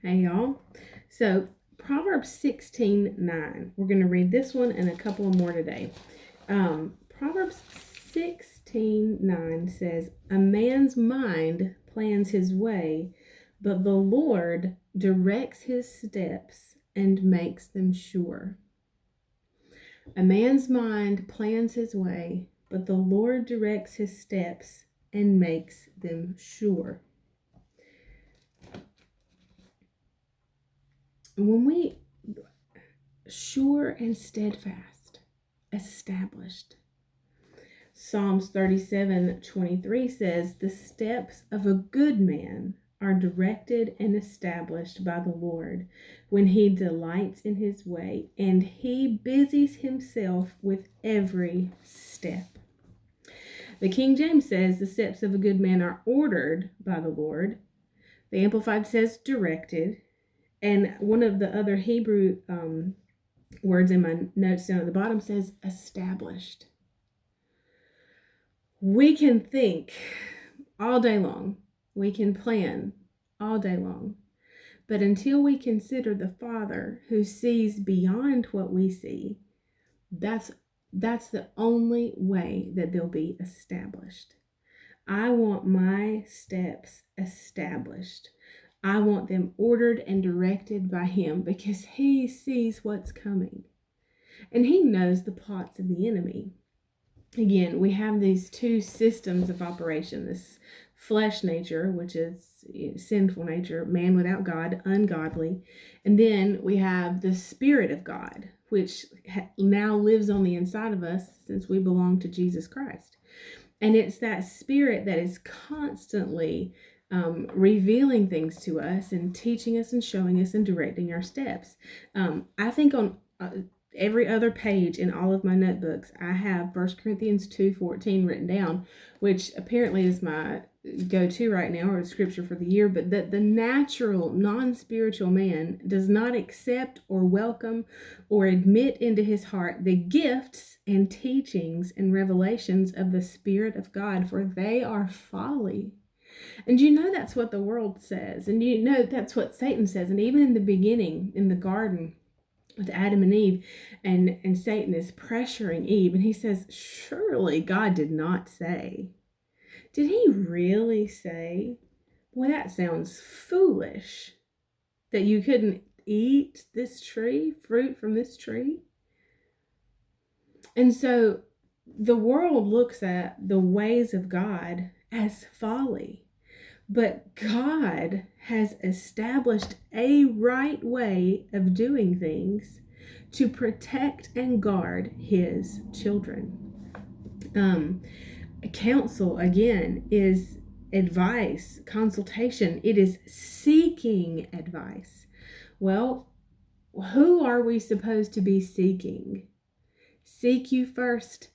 Hey y'all. So Proverbs 16:9. We're going to read this one and a couple more today. Proverbs 16:9 says, "A man's mind plans his way, but the Lord directs his steps and makes them sure." A man's mind plans his way, but the Lord directs his steps and makes them sure. When we sure and steadfast, established. Psalms 37:23 says, "The steps of a good man are directed and established by the Lord when he delights in his way, and he busies himself with every step." The King James says, "The steps of a good man are ordered by the Lord." The Amplified says, "directed." And one of the other Hebrew words in my notes down at the bottom says, "established." We can think all day long. We can plan all day long. But until we consider the Father who sees beyond what we see, that's the only way that they'll be established. I want my steps established. I want them ordered and directed by Him because He sees what's coming. And He knows the plots of the enemy. Again, we have these two systems of operation, this flesh nature, which is sinful nature, man without God, ungodly. And then we have the Spirit of God, which now lives on the inside of us since we belong to Jesus Christ. And it's that Spirit that is constantly revealing things to us and teaching us and showing us and directing our steps. I think on every other page in all of my notebooks, I have 1 Corinthians 2:14 written down, which apparently is my go-to right now, or scripture for the year. But that the natural, non-spiritual man does not accept or welcome or admit into his heart the gifts and teachings and revelations of the Spirit of God, for they are folly. And you know that's what the world says, and you know that's what Satan says. And even in the beginning, in the garden with Adam and Eve, and Satan is pressuring Eve, and he says, "Surely God did not say." Did he really say? Boy, that sounds foolish, that you couldn't eat this fruit from this tree. And so the world looks at the ways of God as folly. But God has established a right way of doing things to protect and guard His children. Counsel, again, is advice, consultation. It is seeking advice. Well, who are we supposed to be seeking? Seek you first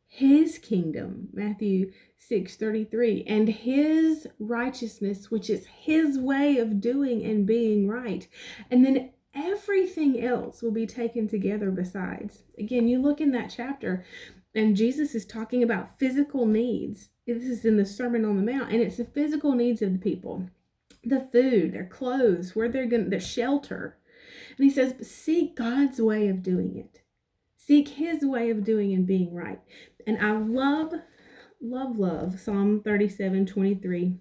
His kingdom, Matthew 6:33, and His righteousness, which is His way of doing and being right. And then everything else will be taken together besides. Again, you look in that chapter, and Jesus is talking about physical needs. This is in the Sermon on the Mount, and it's the physical needs of the people. The food, their clothes, where they're going, their shelter. And He says, seek God's way of doing it. Seek His way of doing and being right. And I love Psalm 37:23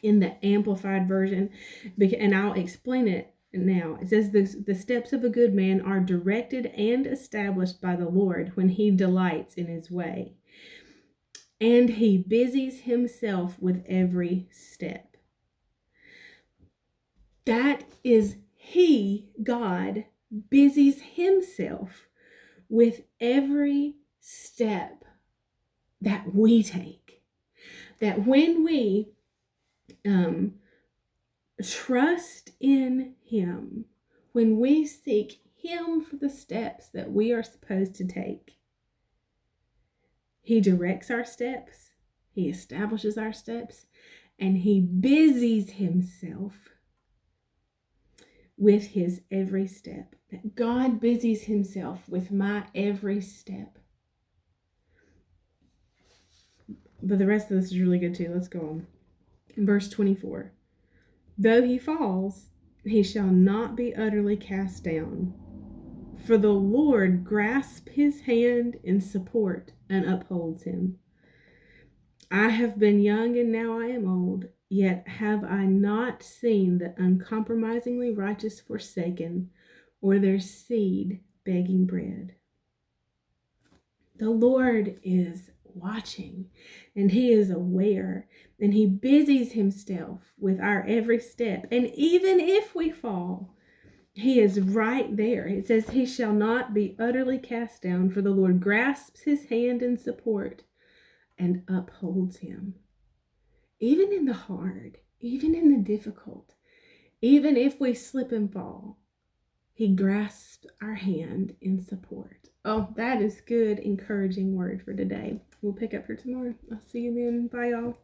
in the Amplified version. And I'll explain it now. It says, the steps of a good man are directed and established by the Lord when he delights in his way. And he busies himself with every step. That is He, God, busies Himself with every step that we take. That when we trust in Him, when we seek Him for the steps that we are supposed to take, He directs our steps, He establishes our steps, and He busies Himself with His every step. That God busies Himself with my every step. But the rest of this is really good too. Let's go on. In verse 24. Though he falls, He shall not be utterly cast down. For the Lord grasps his hand in support and upholds him. I have been young and now I am old, yet have I not seen the uncompromisingly righteous forsaken, or their seed begging bread. The Lord is watching, and he is aware, and he busies himself with our every step. And even if we fall, he is right there. It says, he shall not be utterly cast down, for the Lord grasps his hand in support and upholds him. Even in the hard, even in the difficult, even if we slip and fall, he grasps our hand in support. Oh, that is good, encouraging word for today. We'll pick up here tomorrow. I'll see you then. Bye, y'all.